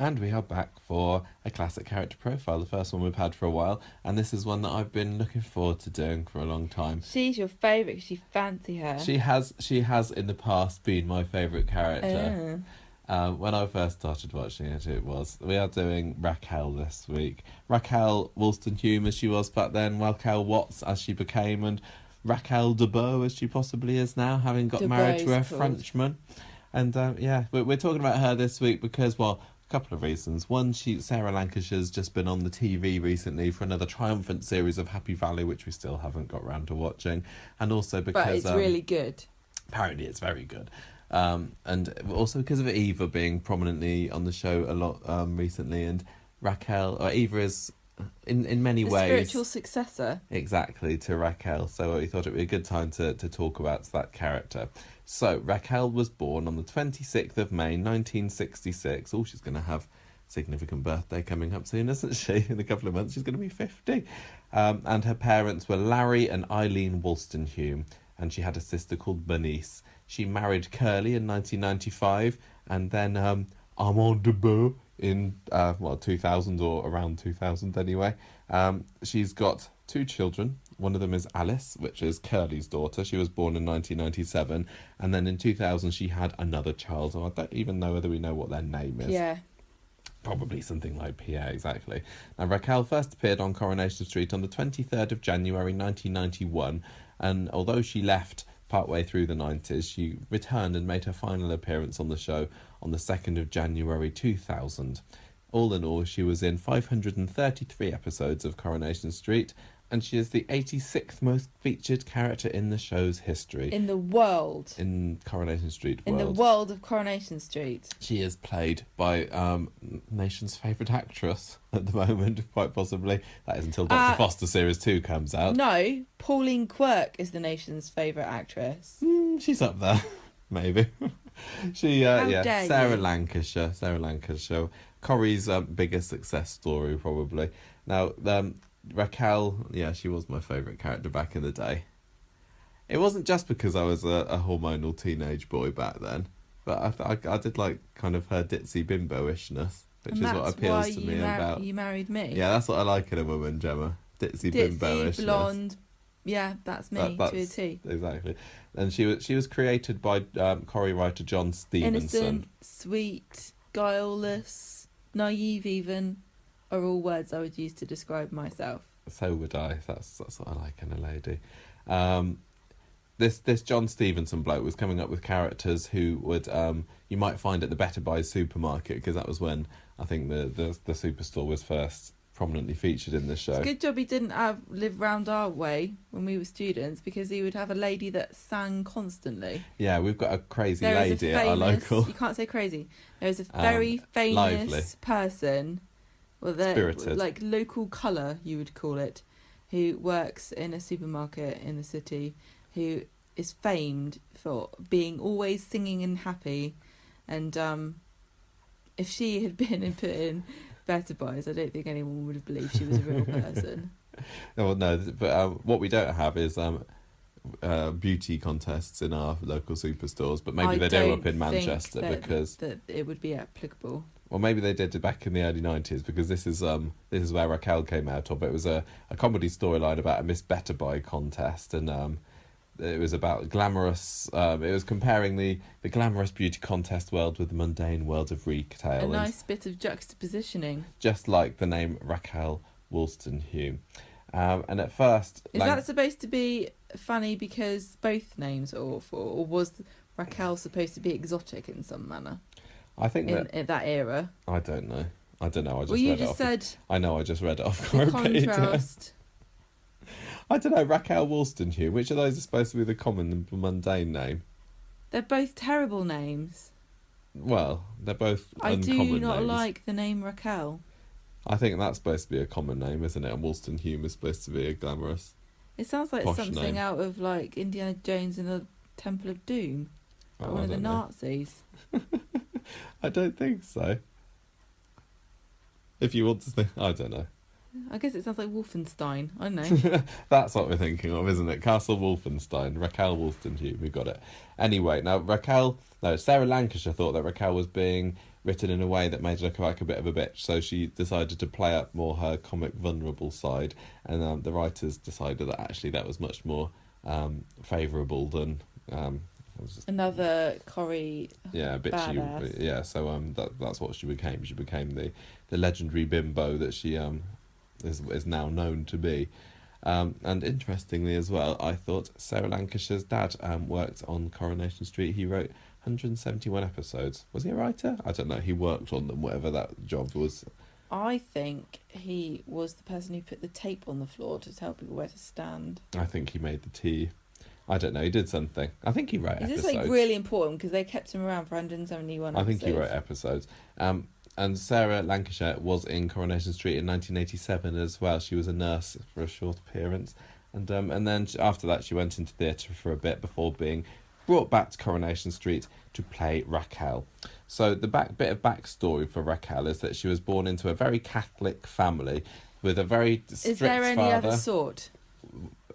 And we are back for a classic character profile, the first one we've had for a while, and this is one that I've been looking forward to doing for a long time. She's your favourite because you fancy her. She has in the past been my favourite character. When I first started watching it was. We are doing Raquel this week. Raquel Woolston-Hume as she was back then, Raquel Watts as she became, and Raquel Des as she possibly is now, having got married to a Frenchman. And we're talking about her this week because, well, a couple of reasons. One, Sarah Lancashire's just been on the TV recently for another triumphant series of Happy Valley, which we still haven't got round to watching. And also because... But it's really good. Apparently it's very good. And also because of Eva being prominently on the show a lot recently. And Eva is, in many ways... The spiritual successor. Exactly, to Raquel. So we thought it would be a good time to talk about that character. So, Raquel was born on the 26th of May, 1966. Oh, she's going to have a significant birthday coming up soon, isn't she? In a couple of months, she's going to be 50. And her parents were Larry and Eileen Woolston-Hume, and she had a sister called Bernice. She married Curly in 1995, and then Armand Des in, 2000, or around 2000 anyway. She's got 2 children. One of them is Alice, which is Curly's daughter. She was born in 1997. And then in 2000, she had another child. And I don't even know whether we know what their name is. Yeah. Probably something like Pierre, exactly. Now, Raquel first appeared on Coronation Street on the 23rd of January 1991. And although she left partway through the 90s, she returned and made her final appearance on the show on the 2nd of January 2000. All in all, she was in 533 episodes of Coronation Street, and she is the 86th most featured character in the show's history. In the world. In Coronation Street world. In the world of Coronation Street. She is played by nation's favourite actress at the moment, quite possibly. That is until Dr. Foster Series 2 comes out. No, Pauline Quirk is the nation's favourite actress. She's up there, maybe. Sarah Lancashire. Corrie's biggest success story, probably. Now, Raquel, she was my favourite character back in the day. It wasn't just because I was a hormonal teenage boy back then, but I did like kind of her ditzy bimbo-ishness, which is what appeals to me about... you married me. Yeah, that's what I like in a woman, Gemma. Ditzy bimbo-ishness. Blonde. Yeah, that's me to a T. Exactly. And she was created by Corrie writer John Stevenson. Innocent, sweet, guileless, naive even, are all words I would use to describe myself. So would I. That's what I like in a lady. This John Stevenson bloke was coming up with characters who would you might find at the Better Buy supermarket, because that was when I think the superstore was first prominently featured in the show. It's a good job he didn't live round our way when we were students, because he would have a lady that sang constantly. Yeah, we've got a crazy lady at our local. You can't say crazy. There's a very famous person, spirited, like local colour you would call it, who works in a supermarket in the city, who is famed for being always singing and happy. And if she had been put in Better Buys, I don't think anyone would have believed she was a real person. No, but what we don't have is beauty contests in our local superstores, but maybe they do up in Manchester, because that it would be applicable. Well, maybe they did it back in the early 90s, because this is where Raquel came out of. It was a comedy storyline about a Miss Better Buy contest, and it was about glamorous... it was comparing the glamorous beauty contest world with the mundane world of retail. A nice bit of juxtapositioning. Just like the name Raquel Woolston-Hume. And at first... Is that supposed to be funny because both names are awful, or was Raquel supposed to be exotic in some manner? I think in that era. I don't know. I just read it off. I know, I just read it off. The contrast. I don't know, Raquel Woolston-Hume, which of those is supposed to be the common and mundane name? They're both terrible names. Well, they're both uncommon names. I do not like the name Raquel. I think that's supposed to be a common name, isn't it? And Woolston-Hume is supposed to be a glamorous, it sounds like something name. Out of like Indiana Jones and the Temple of Doom. Like one of the Nazis. I don't think so. If you want to think, I don't know. I guess it sounds like Wolfenstein. I don't know. That's what we're thinking of, isn't it? Castle Wolfenstein. Raquel Woolston-Hume. We got it. Anyway, now Sarah Lancashire thought that Raquel was being written in a way that made her look like a bit of a bitch. So she decided to play up more her comic vulnerable side, and the writers decided that actually that was much more favourable than another Corrie. Yeah, bitchy. Badass. Yeah, so that's what she became. She became the legendary bimbo that she is now known to be. And interestingly as well, I thought Sarah Lancashire's dad worked on Coronation Street. He wrote 171 episodes. Was he a writer? I don't know. He worked on them, whatever that job was. I think he was the person who put the tape on the floor to tell people where to stand. I think he made the tea. I don't know. He did something. I think he wrote episodes. Is this like really important because they kept him around for 171 episodes? I think he wrote episodes. And Sarah Lancashire was in Coronation Street in 1987 as well. She was a nurse for a short appearance. And then after that she went into theatre for a bit before being brought back to Coronation Street to play Raquel. So the bit of backstory for Raquel is that she was born into a very Catholic family with a very strict father. Is there any other sort?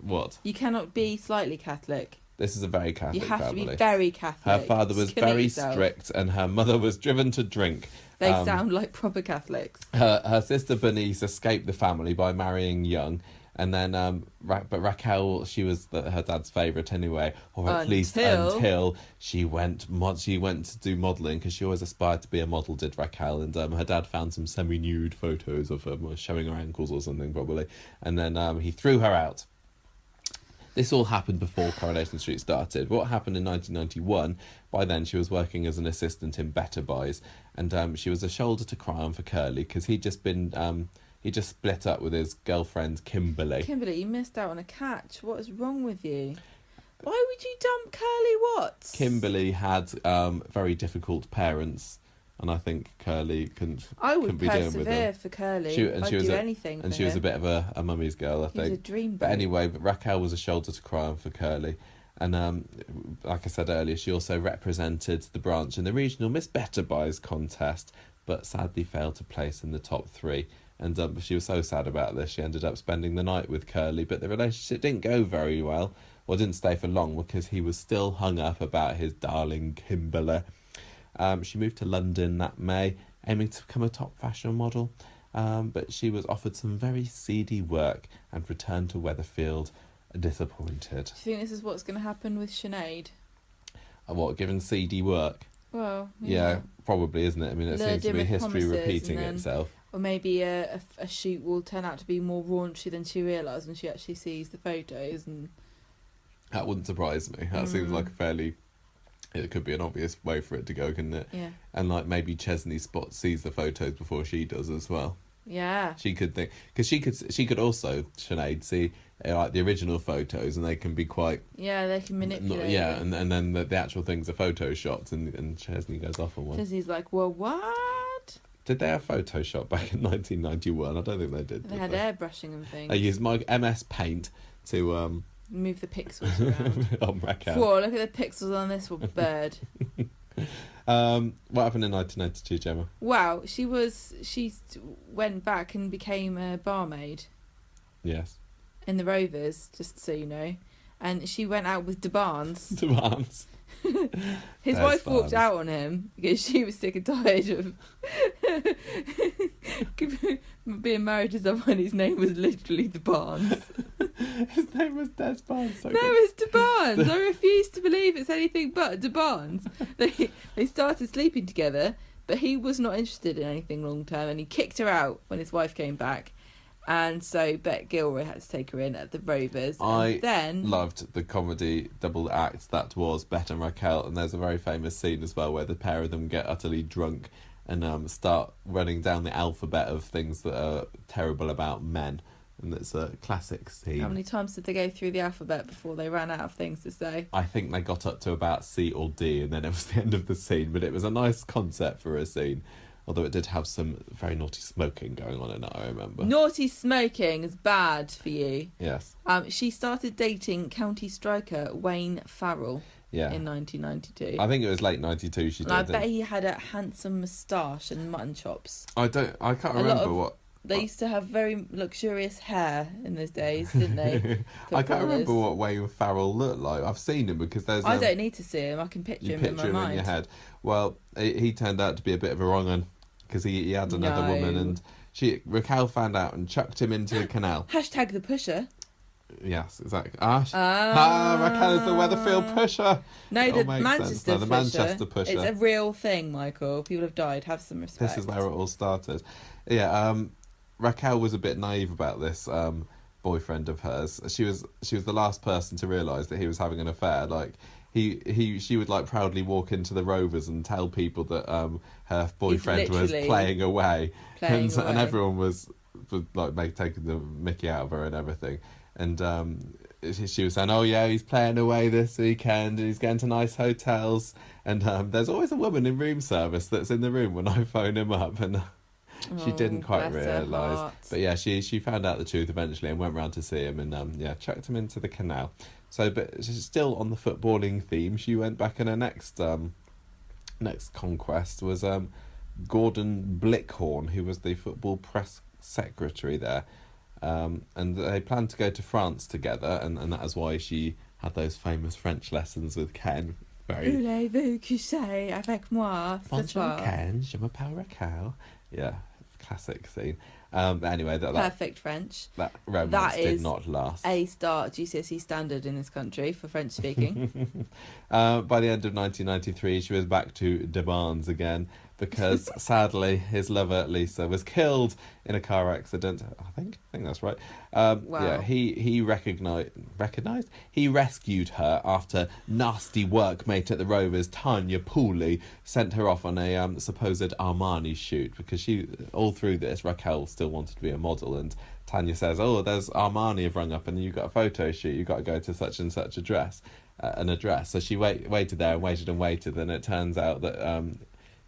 What? You cannot be slightly Catholic. This is a very Catholic family. You have to be very Catholic. Her father was very strict and her mother was driven to drink. They sound like proper Catholics. Her sister Bernice escaped the family by marrying young, and then but Raquel, she was her dad's favourite anyway, or at least until she went to do modelling, because she always aspired to be a model, did Raquel, and her dad found some semi-nude photos of her showing her ankles or something probably, and then he threw her out. This all happened before Coronation Street started. What happened in 1991, by then she was working as an assistant in Better Buys, and she was a shoulder to cry on for Curly, because he just split up with his girlfriend Kimberly. Kimberly, you missed out on a catch. What is wrong with you? Why would you dump Curly Watts? Kimberly had very difficult parents, and I think Curly couldn't be doing with them. I would persevere for Curly. I'd do anything for him. And she was a bit of a mummy's girl, I think. He was a dream But anyway, Raquel was a shoulder to cry on for Curly. And like I said earlier, she also represented the branch in the regional Miss Better Buys contest, but sadly failed to place in the top 3. And she was so sad about this, she ended up spending the night with Curly, but the relationship didn't go very well, or didn't stay for long, because he was still hung up about his darling Kimberly. She moved to London that May, aiming to become a top fashion model, but she was offered some very seedy work and returned to Weatherfield disappointed. Do you think this is what's going to happen with Sinead? What, given seedy work? Well, yeah, probably, isn't it? I mean, it seems to be history repeating itself. Or maybe a shoot will turn out to be more raunchy than she realised when she actually sees the photos. And that wouldn't surprise me. That seems like a fairly... It could be an obvious way for it to go, couldn't it? Yeah. And like maybe Chesney sees the photos before she does as well. Yeah. She could think, because she could also, Sinead, see like the original photos, and they can be quite... Yeah, they can manipulate. Yeah, and then the actual things are photoshopped, and Chesney goes off on one. Chesney's like, well, what? Did they have Photoshop back in 1991? I don't think they did. They had airbrushing and things. They used my MS Paint to... move the pixels around. On Raquel. Whoa, look at the pixels on this bird. What happened in 1992, Gemma? Wow, she went back and became a barmaid. Yes. In the Rovers, just so you know. And she went out with De Barnes. De Barnes. His wife walked out on him because she was sick and tired of being married to someone whose name was literally De Barnes. His name was Des Barnes. No, it's De Barnes. I refuse to believe it's anything but De Barnes. They started sleeping together, but he was not interested in anything long term, and he kicked her out when his wife came back. And so Bette Gilroy had to take her in at the Rovers. I loved the comedy double act that was Bette and Raquel, and there's a very famous scene as well where the pair of them get utterly drunk and start running down the alphabet of things that are terrible about men. And it's a classic scene. How many times did they go through the alphabet before they ran out of things to say? I think they got up to about C or D, and then it was the end of the scene. But it was a nice concept for a scene. Although it did have some very naughty smoking going on in it, I remember. Naughty smoking is bad for you. Yes. She started dating county striker Wayne Farrell in 1992. I think it was late 92 she did. I bet he had a handsome moustache and mutton chops. I can't remember what... They used to have very luxurious hair in those days, didn't they? I can't remember Footballers. what Wayne Farrell looked like. I've seen him because there's. I don't need to see him. I can picture You him picture in my him mind. in your head. Well, he turned out to be a bit of a wrong un because he had another No. woman, and Raquel found out and chucked him into the canal. Hashtag the pusher. Yes, exactly. Raquel is the Weatherfield pusher. No, It all the makes Manchester sense. No, the pusher. Manchester pusher. It's a real thing, Michael. People have died. Have some respect. This is where it all started. Yeah, Raquel was a bit naive about this boyfriend of hers. She was the last person to realise that he was having an affair. Like she would like proudly walk into the Rovers and tell people that her boyfriend was playing away, and everyone was like taking the mickey out of her and everything. And she was saying, "Oh yeah, he's playing away this weekend, and he's going to nice hotels." And there's always a woman in room service that's in the room when I phone him up, and she didn't quite realise. But yeah, she found out the truth eventually and went round to see him, and chucked him into the canal. So, but she's still on the footballing theme. She went back, and her next conquest was Gordonblickhorn, who was the football press secretary there. And they planned to go to France together, and that is why she had those famous French lessons with Ken. Voulez-vous coucher avec moi ce Bonjour soir? Ken, je m'appelle Raquel. Yeah, classic scene. Anyway, Perfect French. That romance did not last. A star GCSE standard in this country for French speaking. By the end of 1993, she was back to demands again because sadly his lover Lisa was killed in a car accident. I think that's right. Wow. Yeah, he recognised. He rescued her after nasty workmate at the Rovers, Tanya Pooley, sent her off on a supposed Armani shoot because she all through this Raquel still wanted to be a model, and Tanya says, "Oh, there's Armani have rung up and you've got a photo shoot. You've got to go to such and such an address." So she waited there and waited, and it turns out that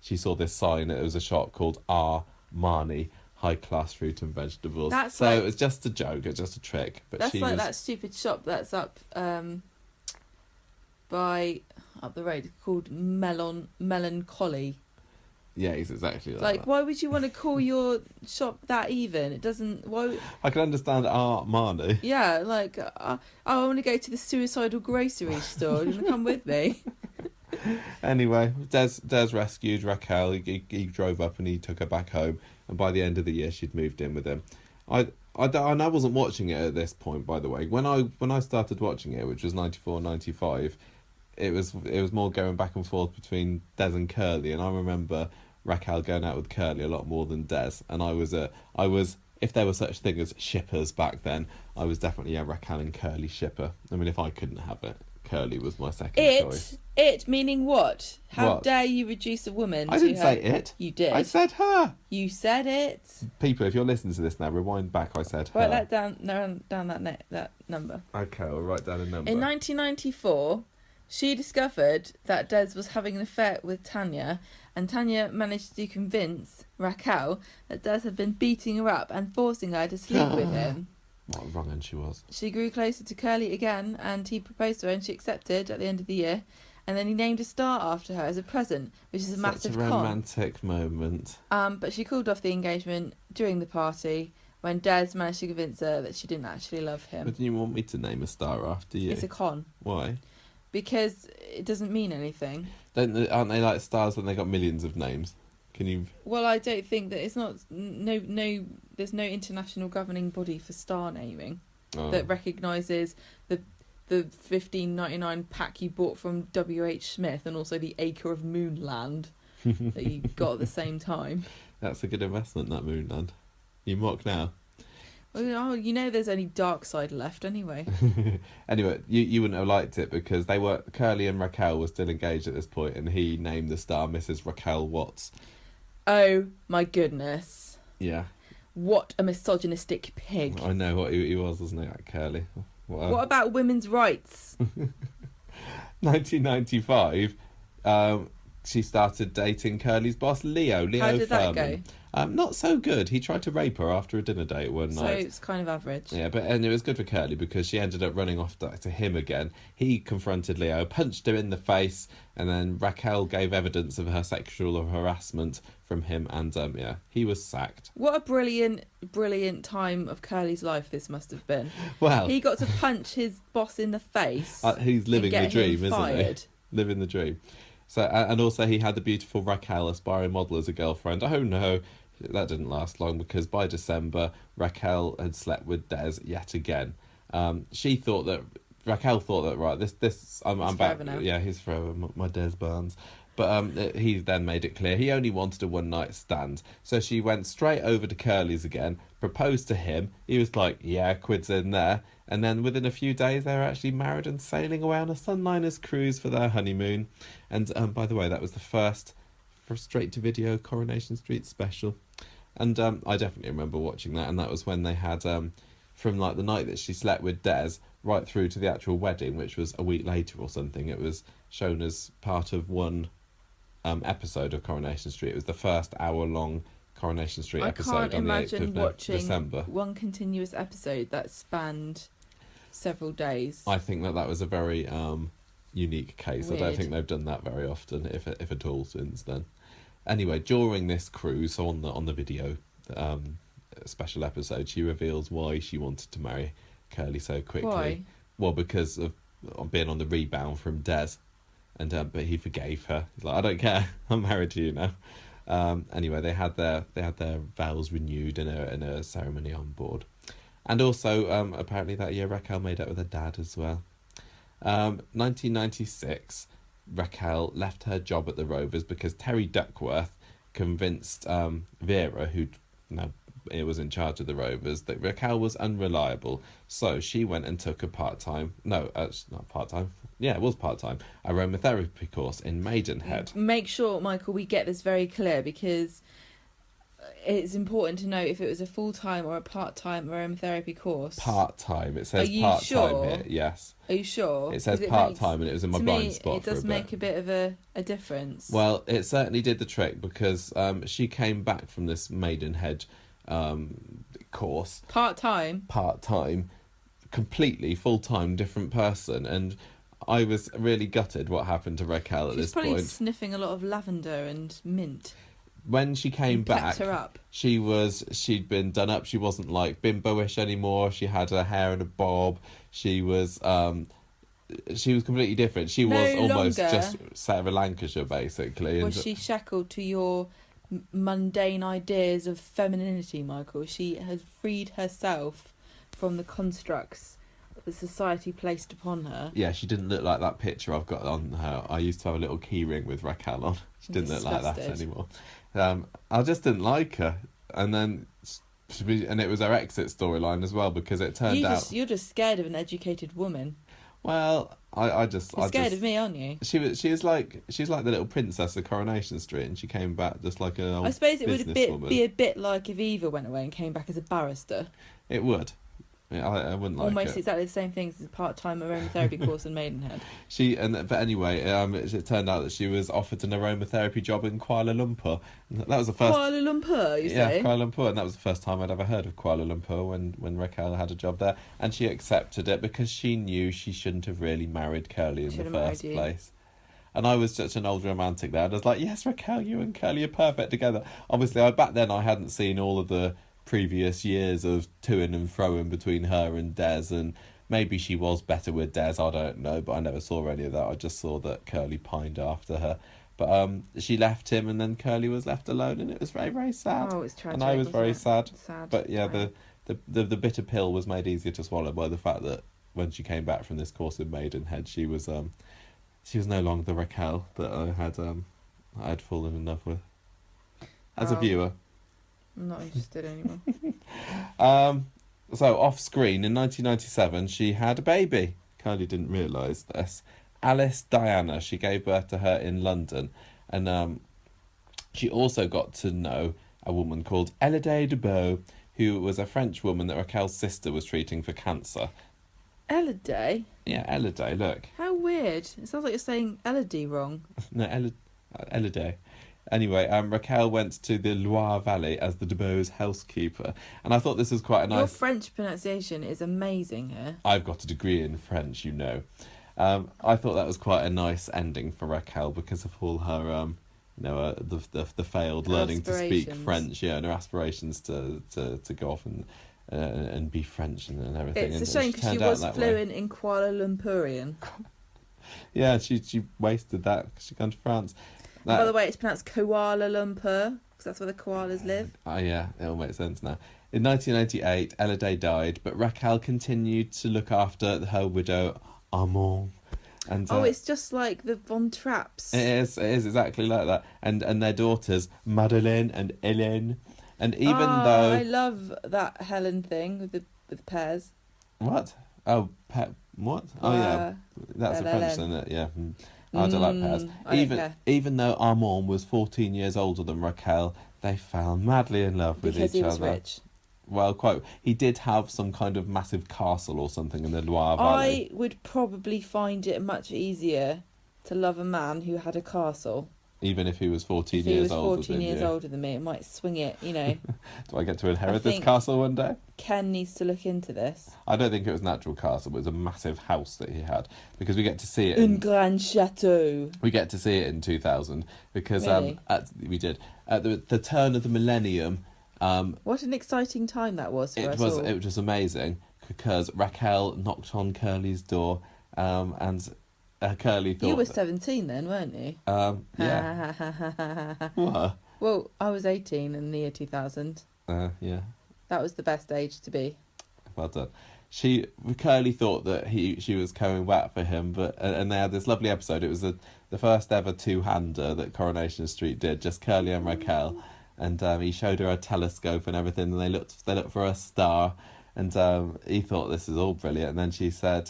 she saw this sign. It was a shop called Armani, high class fruit and vegetables. It was just a joke. It was just a trick. But that's like that stupid shop that's up the road called Melancholy. Yeah, it's exactly like Like, that. why would you want to call your shop that even? It doesn't... Why? I can understand Armani. Yeah, like, I want to go to the suicidal grocery store. Do you want to come with me? Anyway, Des rescued Raquel. He drove up and he took her back home. And by the end of the year, she'd moved in with him. I wasn't watching it at this point, by the way. When I started watching it, which was 94, 95, it was more going back and forth between Des and Curly, and I remember Raquel going out with Curly a lot more than Des, and I was if there was such a thing as shippers back then, I was definitely a Raquel and Curly shipper. I mean, if I couldn't have it, Curly was my second choice. It meaning what? How What? dare you reduce a woman I to didn't say it. You did. I said her. You said it. People, if you're listening to this now, rewind back. I said her. Write that down that number. Okay, I'll write down a number. In 1994, she discovered that Des was having an affair with Tanya, and Tanya managed to convince Raquel that Des had been beating her up and forcing her to sleep with him. What a wrong one she was. She grew closer to Curly again, and he proposed to her, and she accepted at the end of the year. And then he named a star after her as a present, which is a massive Such a romantic moment. But she called off the engagement during the party when Des managed to convince her that she didn't actually love him. But didn't you want me to name a star after you? It's a con. Why? Because it doesn't mean anything. Aren't they like stars when they got millions of names? Can you? Well, I don't think that it's not. No. There's no international governing body for star naming that recognises the $15.99 pack you bought from W.H. Smith and also the acre of moonland that you got at the same time. That's a good investment, that moonland. You mock now. Well, you know there's only dark side left anyway. Anyway, you wouldn't have liked it because Curly and Raquel were still engaged at this point, and he named the star Mrs. Raquel Watts. Oh my goodness. Yeah. What a misogynistic pig. I know what he was, wasn't he, like Curly? What about women's rights? 1995, she started dating Curly's boss, Leo How did that Furman. Not so good. He tried to rape her after a dinner date one night. So it's kind of average. Yeah, and it was good for Curly because she ended up running off to him again. He confronted Leo, punched him in the face, and then Raquel gave evidence of her sexual harassment from him, and he was sacked. What a brilliant time of Curly's life this must have been. Well, he got to punch his boss in the face. He's living the dream, isn't he? Living the dream. So, and also he had the beautiful Raquel, aspiring model, as a girlfriend. Oh no, that didn't last long because by December, Raquel had slept with Des yet again. Raquel thought that right, I'm back. Now. Yeah, he's forever, my Des Barnes. But he then made it clear he only wanted a one-night stand. So she went straight over to Curly's again, proposed to him. He was like, yeah, quid's in there. And then within a few days, they were actually married and sailing away on a Sunliners cruise for their honeymoon. And by the way, that was the first for straight-to-video Coronation Street special. And I definitely remember watching that. And that was when they had, from like the night that she slept with Des right through to the actual wedding, which was a week later or something. It was shown as part of one episode of Coronation Street. It was the first hour-long Coronation Street episode on the 8th of December. I can't imagine watching one continuous episode that spanned several days. I think that was a very unique case. Weird. I don't think they've done that very often, if at all, since then. Anyway, during this cruise, so on the video special episode, she reveals why she wanted to marry Curly so quickly. Why? Well, because of being on the rebound from Des, and but he forgave her. He's like, I don't care, I'm married to you now. Anyway, they had their vows renewed in a ceremony on board, and also apparently that year Raquel made up with her dad as well. 1996, Raquel left her job at the Rovers because Terry Duckworth convinced Vera, who was in charge of the Rovers, that Raquel was unreliable. So she went and took a part-time, aromatherapy course in Maidenhead. Make sure, Michael, we get this very clear, because it's important to know if it was a full-time or a part-time aromatherapy course. Part-time. It says part-time sure? here, yes. Are you sure? It says part-time, and it was in my blind spot. It does make a bit of a difference. Well, it certainly did the trick, because she came back from this Maidenhead course. Part-time, completely full-time, different person, and I was really gutted what happened to Raquel at this point. She's probably sniffing a lot of lavender and mint. When she came back, her up. She'd been done up. She wasn't like bimbo-ish anymore. She had her hair in a bob. She was completely different. She was almost just Sarah Lancashire, basically. Was she shackled to your mundane ideas of femininity, Michael? She has freed herself from the constructs that society placed upon her. Yeah, she didn't look like that picture I've got on her. I used to have a little key ring with Raquel on. She didn't look like that anymore. I just didn't like her. And then it was her exit storyline as well, because it turned out... You're just scared of an educated woman. Well, You're scared of me, aren't you? She was like the little princess of Coronation Street, and she came back just like an old I suppose it would be a bit like if Eva went away and came back as a barrister. It would. Yeah, I wouldn't like almost it. Exactly the same thing as a part-time aromatherapy course in Maidenhead. But anyway, it turned out that she was offered an aromatherapy job in Kuala Lumpur. And that was the first. Kuala Lumpur, you say? Yeah, Kuala Lumpur, and that was the first time I'd ever heard of Kuala Lumpur when Raquel had a job there, and she accepted it because she knew she shouldn't have really married Curly in the first place. And I was such an old romantic there. And I was like, yes, Raquel, you and Curly are perfect together. Obviously, back then I hadn't seen all of the previous years of toing and froing between her and Des, and maybe she was better with Des, I don't know, but I never saw any of that. I just saw that Curly pined after her. But she left him, and then Curly was left alone, and it was very, very sad. Oh, it's tragic. And I was very sad. But yeah, right. the bitter pill was made easier to swallow by the fact that when she came back from this course in Maidenhead, she was no longer the Raquel that I had fallen in love with as a viewer. I'm not interested anymore. So off-screen in 1997, she had a baby. Kylie didn't realise this. Alice Diana. She gave birth to her in London, and she also got to know a woman called Elodie Dubois, who was a French woman that Raquel's sister was treating for cancer. Elodie? Yeah, Elodie. Look. How weird! It sounds like you're saying Elodie wrong. No, Elodie. Anyway, Raquel went to the Loire Valley as the de Beau's housekeeper, and I thought this was quite a nice. Your French pronunciation is amazing here. I've got a degree in French, you know. I thought that was quite a nice ending for Raquel because of all her, the failed learning to speak French, and her aspirations to go off and be French and everything. It's a shame because she was fluent in Kuala Lumpurian. Yeah, she wasted that because she'd gone to France. By the way, it's pronounced Kuala Lumpur because that's where the koalas live. Oh yeah, it all makes sense now. In 1988, Elodie died, but Raquel continued to look after her widow, Armand. And, it's just like the Von Trapps. It is exactly like that. And their daughters, Madeleine and Hélène. And even though... I love that Helen thing with the pears. What? Oh, what? Oh, yeah. That's a French thing, isn't it? Yeah. I don't like pears. Even though Armand was 14 years older than Raquel, they fell madly in love with each other. Because he was rich. Well, quite. He did have some kind of massive castle or something in the Loire Valley. I would probably find it much easier to love a man who had a castle. Even if he was 14 years older than you. If he was 14 years older than me, it might swing it, you know. Do I get to inherit this castle one day? Ken needs to look into this. I don't think it was an actual castle, but it was a massive house that he had. Because we get to see it Un grand chateau. We get to see it in 2000. Because really? We did. At the turn of the millennium... what an exciting time that was for us all. It was amazing because Raquel knocked on Curly's door and Curly thought... You were 17 then, weren't you? Yeah. What? Well, I was 18 in the year 2000. Yeah. That was the best age to be. Well done. Curly thought that she was coming back for him, and they had this lovely episode. It was the first ever two-hander that Coronation Street did, just Curly and Raquel. And he showed her a telescope and everything, and they looked for a star, and he thought this is all brilliant. And then she said,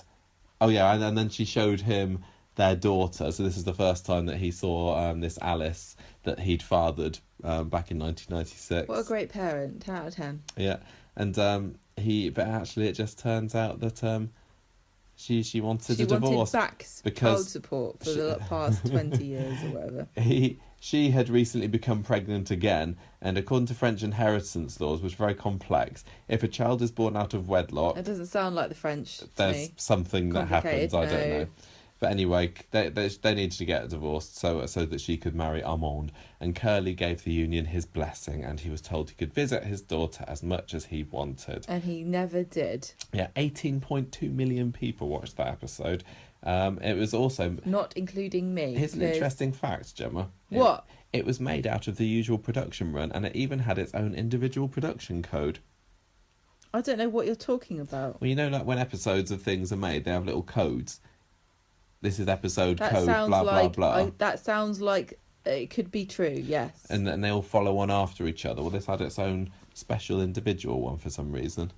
"Oh yeah," and then she showed him their daughter. So this is the first time that he saw this Alice that he'd fathered back in 1996. What a great parent! 10 out of 10. Yeah, and but actually it just turns out that she wanted a divorce. She wanted back child support for the past 20 years or whatever. She had recently become pregnant again, and according to French inheritance laws, which are very complex, if a child is born out of wedlock... It doesn't sound like the French There's something that happens, I don't know. But anyway, they needed to get divorced so that she could marry Armand, and Curly gave the union his blessing, and he was told he could visit his daughter as much as he wanted. And he never did. Yeah, 18.2 million people watched that episode. It was also... Not including me. Here's an interesting fact, Gemma. What? It was made out of the usual production run, and it even had its own individual production code. I don't know what you're talking about. Well, you know, like when episodes of things are made, they have little codes. This is episode code, blah, blah, blah. That sounds like it could be true, yes. And they all follow on after each other. Well, this had its own special individual one for some reason.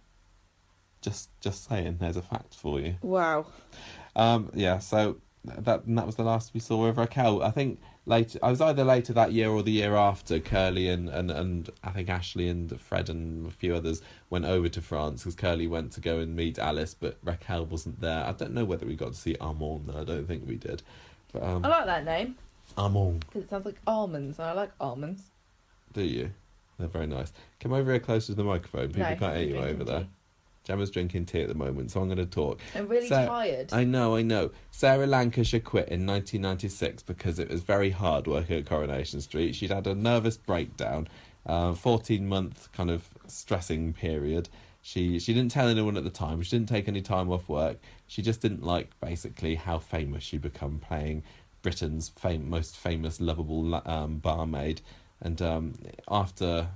Just saying, there's a fact for you. Wow. Yeah, so that was the last we saw of Raquel. I think later, I was either later that year or the year after, Curly and I think Ashley and Fred and a few others went over to France because Curly went to go and meet Alice, but Raquel wasn't there. I don't know whether we got to see Armand though. I don't think we did. But, I like that name. Armand. Because it sounds like almonds, and I like almonds. Do you? They're very nice. Come over here closer to the microphone. People can't hear you over there. Gemma's drinking tea at the moment, so I'm going to talk. I'm really tired. I know. Sarah Lancashire quit in 1996 because it was very hard working at Coronation Street. She'd had a nervous breakdown, 14-month kind of stressing period. She didn't tell anyone at the time. She didn't take any time off work. She just didn't like, basically, how famous she'd become playing Britain's most famous, lovable barmaid. And after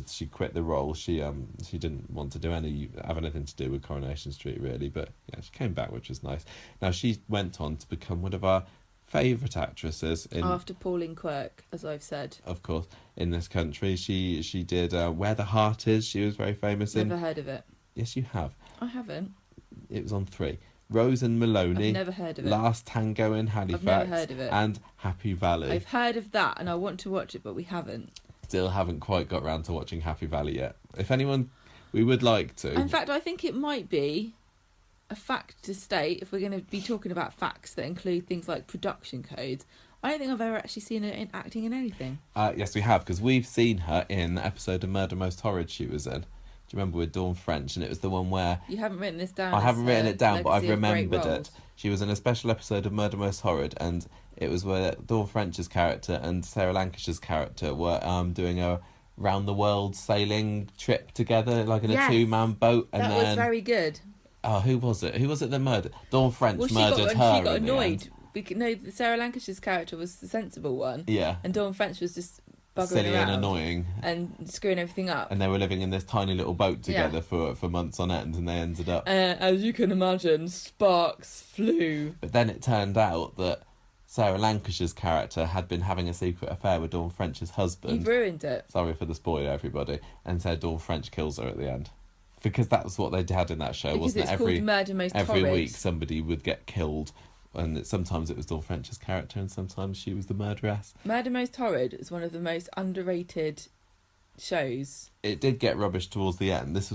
she quit the role, she didn't want to have anything to do with Coronation Street really, but yeah, she came back, which was nice. Now she went on to become one of our favourite actresses after Pauline Quirke, as I've said. Of course, in this country, she did Where the Heart Is. She was very famous in. Never heard of it. Yes, you have. I haven't. It was on 3. Rose and Maloney. I've never heard of it. Last Tango in Halifax. I've never heard of it. And Happy Valley. I've heard of that, and I want to watch it, but we haven't. Still haven't quite got round to watching Happy Valley yet. If anyone, we would like to. In fact, I think it might be a fact to state, if we're going to be talking about facts that include things like production codes, I don't think I've ever actually seen her in acting in anything. Yes, we have, because we've seen her in the episode of Murder Most Horrid she was in. Do you remember with Dawn French? And it was the one where... You haven't written this down. I haven't written it down, but I've legacy of great remembered roles. it. She was in a special episode of Murder Most Horrid, and it was where Dawn French's character and Sarah Lancashire's character were doing a round-the-world sailing trip together, like in a Yes. two-man boat. And That then... was very good. Oh, who was it? Who was it that murdered? Dawn French Well, murdered her. she got in the annoyed. end. No, Sarah Lancashire's character was the sensible one. Yeah. And Dawn French was just buggering Silly around. and annoying. And screwing everything up. And they were living in this tiny little boat together for months on end, and they ended up... As you can imagine, sparks flew. But then it turned out that Sarah Lancashire's character had been having a secret affair with Dawn French's husband. You've ruined it. Sorry for the spoiler, everybody. And so Dawn French kills her at the end. Because that's what they had in that show, Because wasn't it's it? called Murder Most every Horrid. week somebody would get killed. And sometimes it was Dawn French's character and sometimes she was the murderess. Murder Most Horrid is one of the most underrated shows. It did get rubbish towards the end. This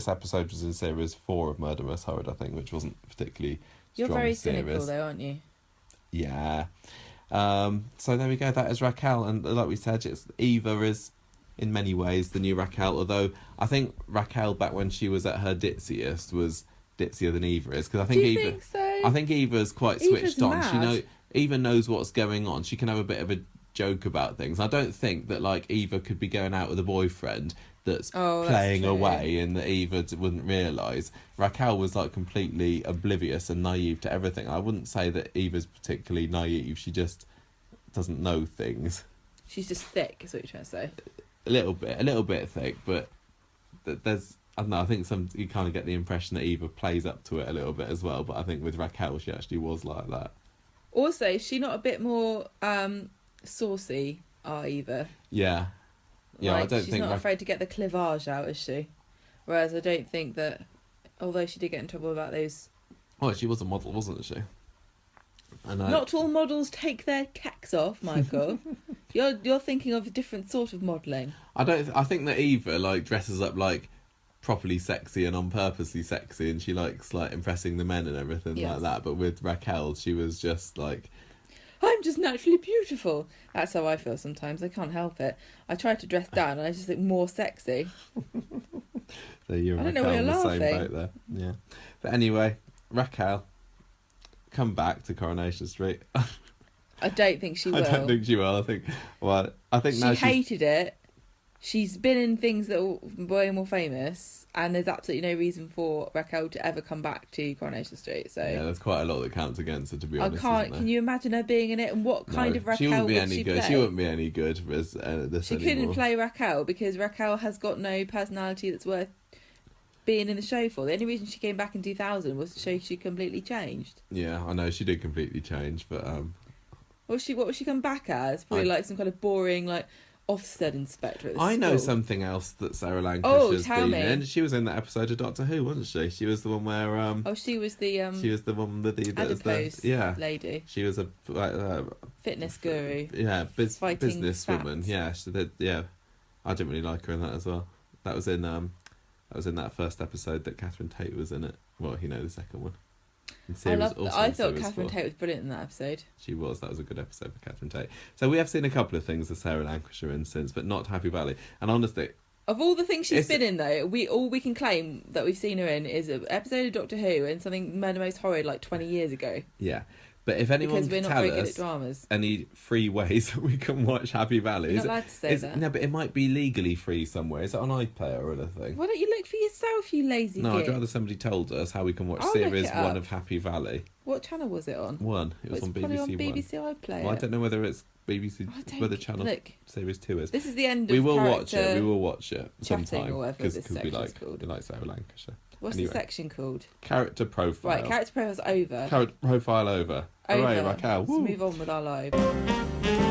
episode was in series 4 of Murder Most Horrid, I think, which wasn't particularly You're strong very series. cynical though, aren't you? Yeah. So there we go. That is Raquel, and like we said, Eva is in many ways the new Raquel. Although I think Raquel back when she was at her ditziest was ditzier than Eva is, because I think Do you Eva. think so? I think Eva's quite Eva's switched on. mad. Eva knows what's going on. She can have a bit of a joke about things. I don't think that like Eva could be going out with a boyfriend that's playing true. away and that Eva wouldn't realise. Raquel was like completely oblivious and naive to everything. I wouldn't say that Eva's particularly naive. She just doesn't know things. She's just thick, is what you're trying to say. A little bit thick, but there's... I don't know, I think you kind of get the impression that Eva plays up to it a little bit as well, but I think with Raquel she actually was like that. Also, is she not a bit more saucy, Eva? Yeah. Yeah, Like, I don't she's think... not afraid to get the clivage out, is she? Whereas I don't think that, although she did get in trouble about those... Well, she was a model, wasn't she? And Not all models take their cacks off, Michael. You're thinking of a different sort of modelling. I think that Eva like dresses up like properly sexy and on purposely sexy, and she likes like impressing the men and everything like that. But with Raquel, she was just like, I'm just naturally beautiful. That's how I feel sometimes. I can't help it. I try to dress down and I just look more sexy. so you're I don't know Raquel why in you're the same laughing. boat there. Yeah. But anyway, Raquel, come back to Coronation Street. I don't think she will. I don't think she will. I think She now hated it. She's been in things that were way more famous, and there's absolutely no reason for Raquel to ever come back to Coronation Street. So yeah, there's quite a lot that counts against her, to be I honest. can't. Isn't there? Can you imagine her being in it? And what kind of Raquel she wouldn't be would any she good. play? She wouldn't be any good as this She anymore. couldn't play Raquel because Raquel has got no personality that's worth being in the show for. The only reason she came back in 2000 was to show she completely changed. Yeah, I know she did completely change, but What was she come back as? Probably like some kind of boring like Ofsted inspector at the I know school. something else that Sarah Lancashire's tell been me. in. She was in that episode of Doctor Who, wasn't she? She was the one where She was the she was the one with the adipose lady. She was a Fitness guru. yeah, Fighting businesswoman. fats. Yeah, she did, yeah. I didn't really like her in that as well. That was in that first episode that Catherine Tate was in it. Well, the second one. I thought Catherine Tate was brilliant in that episode. She was. That was a good episode for Catherine Tate. So we have seen a couple of things of Sarah Lancashire in since, but not Happy Valley. And honestly, Of all the things she's been in, though, we can claim that we've seen her in is an episode of Doctor Who and something Murder Most Horrid like 20 years ago. yeah. But if anyone Because we're can not tell very good at us dramas. any free ways that we can watch Happy Valley, You're not allowed to say that. no, but it might be legally free somewhere. Is it on iPlayer or anything? Why don't you look for yourself, you lazy No, git? I'd rather somebody told us how we can watch I'll look series it 1 up. of Happy Valley. What channel was it on? 1. It was It's on probably BBC on 1. BBC iPlayer. Well, I don't know whether it's BBC, I don't whether channel look. series 2 is. This is the end of We will watch it. character We will watch it chatting sometime or whatever because this we section's called. like Sarah Lancashire. What's Anyway. the section called? Character profile. Right, character profile's over. Character profile over. Over. Hooray, Raquel. Let's Woo. move on with our lives.